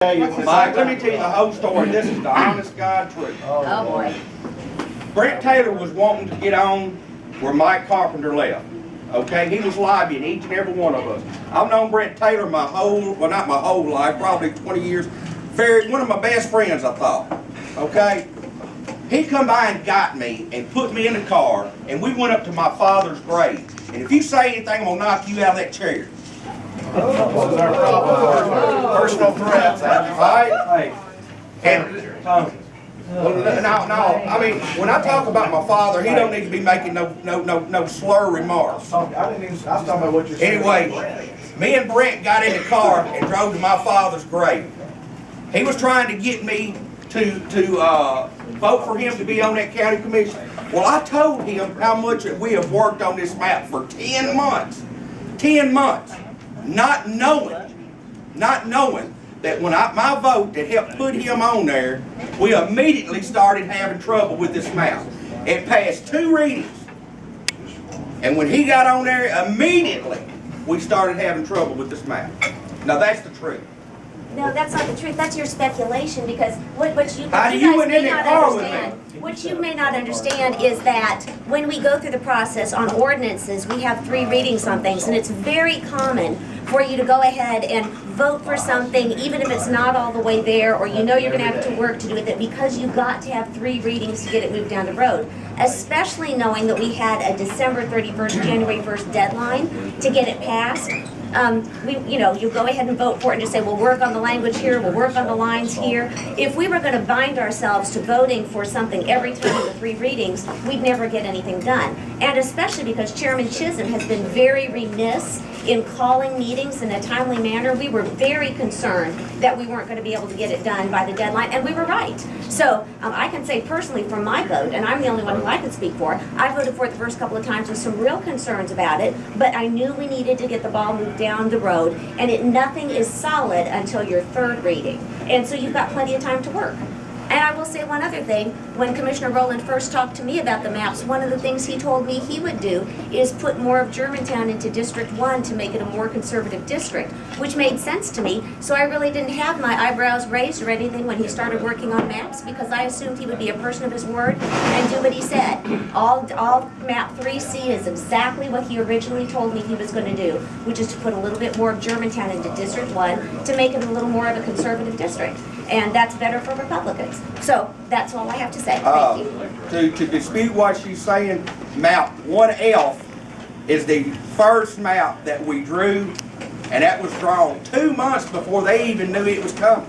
Mike, let me tell you the whole story. This is the honest God truth. Oh boy. Brent Taylor was wanting to get on where Mike Carpenter left. Okay, he was lobbying each and every one of us. I've known Brent Taylor my whole, well not my whole life, probably 20 years. One of my best friends, I thought. Okay? He come by and got me and put me in the car, and we went up to my father's grave. And if you say anything, I'm gonna knock you out of that chair. This is our problem. Personal threats. Right? And no, I mean, when I talk about my father, he don't need to be making no slur remarks. I was talking about what you're saying. Anyway, me and Brent got in the car and drove to my father's grave. He was trying to get me to vote for him to be on that county commission. Well, I told him how much we have worked on this map for 10 months. 10 months. Not knowing that when my vote that helped put him on there, we immediately started having trouble with this map. It passed 2 readings. And when he got on there, immediately we started having trouble with this map. Now that's the truth. No, that's not the truth. That's your speculation, because what you How do guys you went in may that not car with understand. What you may not understand is that when we go through the process on ordinances, we have 3 readings on things, and it's very common for you to go ahead and vote for something, even if it's not all the way there, or you know you're going to have to work to do it, because you've got to have 3 readings to get it moved down the road. Especially knowing that we had a December 31st, January 1st deadline to get it passed. You go ahead and vote for it and just say, we'll work on the language here, we'll work on the lines here. If we were going to bind ourselves to voting for something every time in the 3 readings, we'd never get anything done. And especially because Chairman Chisholm has been very remiss in calling meetings in a timely manner. We were very concerned that we weren't going to be able to get it done by the deadline, and we were right. So I can say personally for my vote, and I'm the only one who I can speak for, I voted for it the first couple of times with some real concerns about it, but I knew we needed to get the ball moved down the road, and nothing is solid until your 3rd reading. And so you've got plenty of time to work. And I will say one other thing. When Commissioner Roland first talked to me about the maps, one of the things he told me he would do is put more of Germantown into District 1 to make it a more conservative district, which made sense to me. So I really didn't have my eyebrows raised or anything when he started working on maps, because I assumed he would be a person of his word and do what he said. All map 3C is exactly what he originally told me he was going to do, which is to put a little bit more of Germantown into District 1 to make it a little more of a conservative district. And that's better for Republicans. So that's all I have to say. Thank you. To dispute what she's saying, map 1F is the first map that we drew, and that was drawn 2 months before they even knew it was coming.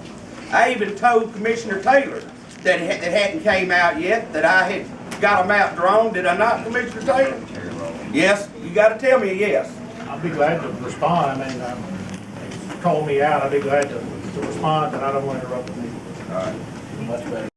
I even told Commissioner Taylor that it hadn't came out yet, that I had got a map drawn. Did I not, Commissioner Taylor? Yes? You got to tell me a yes. I'll be glad to respond. I mean, call me out. I'll be glad to respond, but I don't want to interrupt the meeting. All right. Much better.